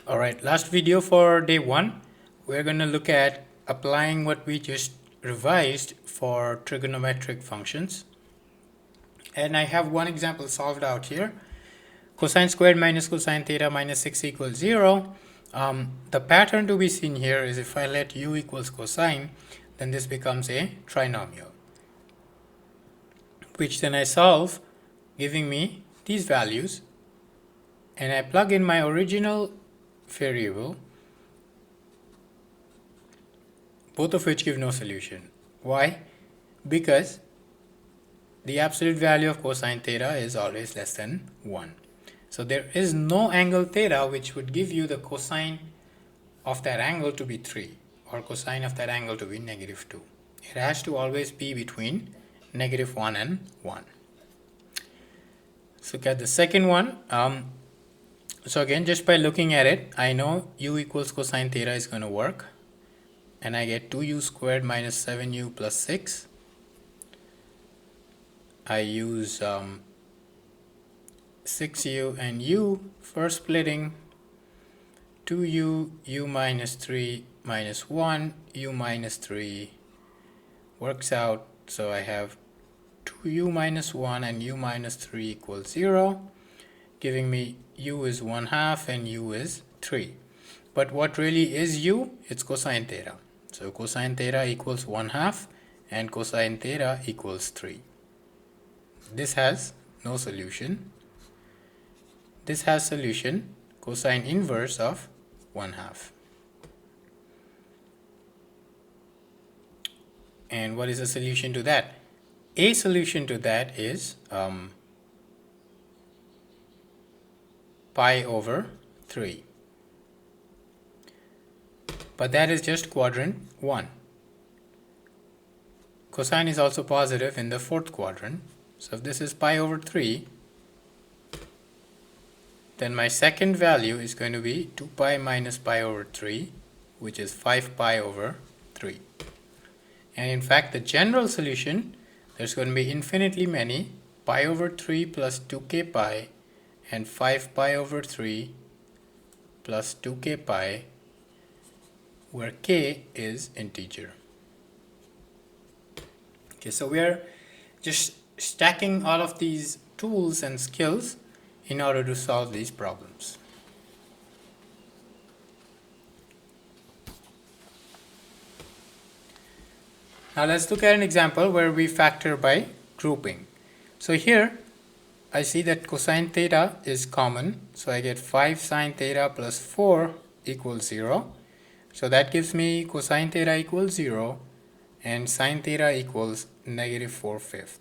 Alright, last video for day 1, we're going to look at applying what we just revised for trigonometric functions. And I have one example solved out here. Cosine squared minus cosine theta minus 6 equals 0. The pattern to be seen here is if I let u equals cosine, then this becomes a trinomial, which then I solve giving me these values, and I plug in my original variable, both of which give no solution. Why? Because the absolute value of cosine theta is always less than 1. So there is no angle theta which would give you the cosine of that angle to be 3 or cosine of that angle to be negative 2. It has to always be between negative 1 and 1. Let's look at the second one. So again, just by looking at it, I know u equals cosine theta is going to work. And I get 2u squared minus 7u plus 6. I use 6u and u for splitting. 2u, u minus 3 minus 1, u minus 3 works out. So I have 2u minus 1 and u minus 3 equals 0, giving me u is 1/2 and u is 3. But what really is u? It's cosine theta. So cosine theta equals 1/2 and cosine theta equals 3. This has no solution. This has solution, cosine inverse of 1/2. And what is the solution to that? A solution to that is pi over 3. But that is just quadrant 1. Cosine is also positive in the fourth quadrant. So if this is pi over 3, then my second value is going to be 2 pi minus pi over 3, which is 5 pi over 3. And in fact, the general solution, there's going to be infinitely many pi over 3 plus 2k pi and 5 pi over 3 plus 2k pi, where k is integer. Okay, so we are just stacking all of these tools and skills in order to solve these problems. Now let's look at an example where we factor by grouping. So here I see that cosine theta is common, so I get 5 sine theta plus 4 equals 0. So that gives me cosine theta equals 0 and sine theta equals negative 4/5.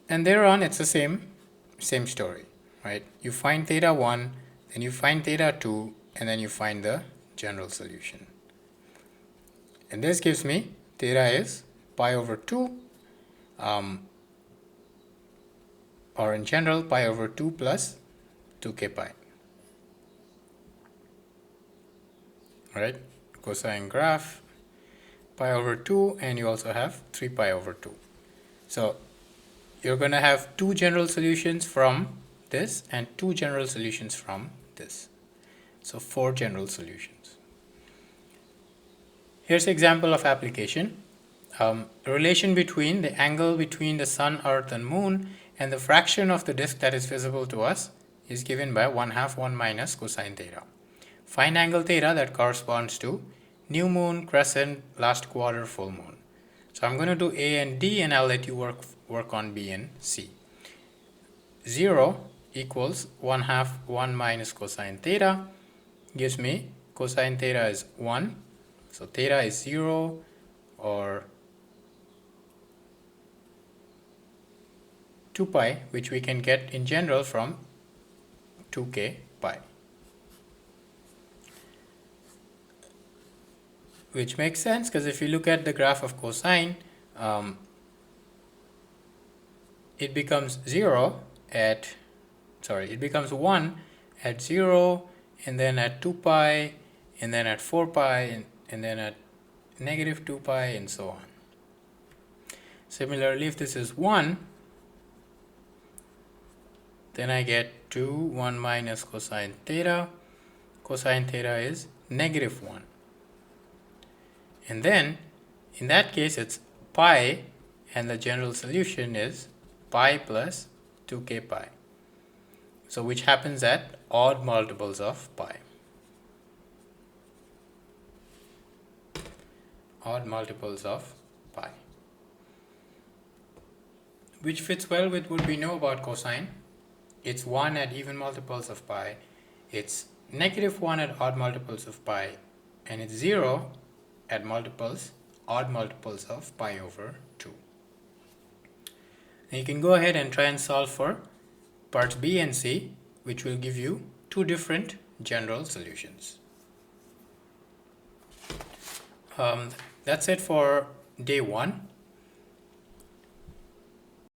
And thereon it's the same story, right? You find theta 1, then you find theta 2, and then you find the general solution. And this gives me theta is pi over 2, or in general pi over 2 plus 2k pi. Right? Cosine graph, pi over 2, and you also have 3 pi over 2. So you're going to have 2 general solutions from this and 2 general solutions from this. So 4 general solutions. Here's an example of application. Relation between the angle between the sun, earth, and moon and the fraction of the disk that is visible to us is given by 1/2 1 minus cosine theta. Find angle theta that corresponds to new moon, crescent, last quarter, full moon. So I'm going to do A and D, and I'll let you work on B and C. 0 equals 1/2 1 minus cosine theta gives me cosine theta is 1. So theta is 0 or 2 pi, which we can get in general from 2k pi. Which makes sense because if you look at the graph of cosine, it becomes 1 at 0, and then at 2 pi, and then at 4 pi, and then at negative 2 pi, and so on. Similarly, if this is 1, then I get 2 1 minus cosine theta cosine theta is -1. And then in that case it's pi, and the general solution is pi plus 2k pi. So which happens at odd multiples of pi. Odd multiples of pi. Which fits well with what we know about cosine. It's 1 at even multiples of pi, it's -1 at odd multiples of pi, and it's 0 at odd multiples of pi over 2. Now you can go ahead and try and solve for parts B and C, which will give you two different general solutions. That's it for day 1.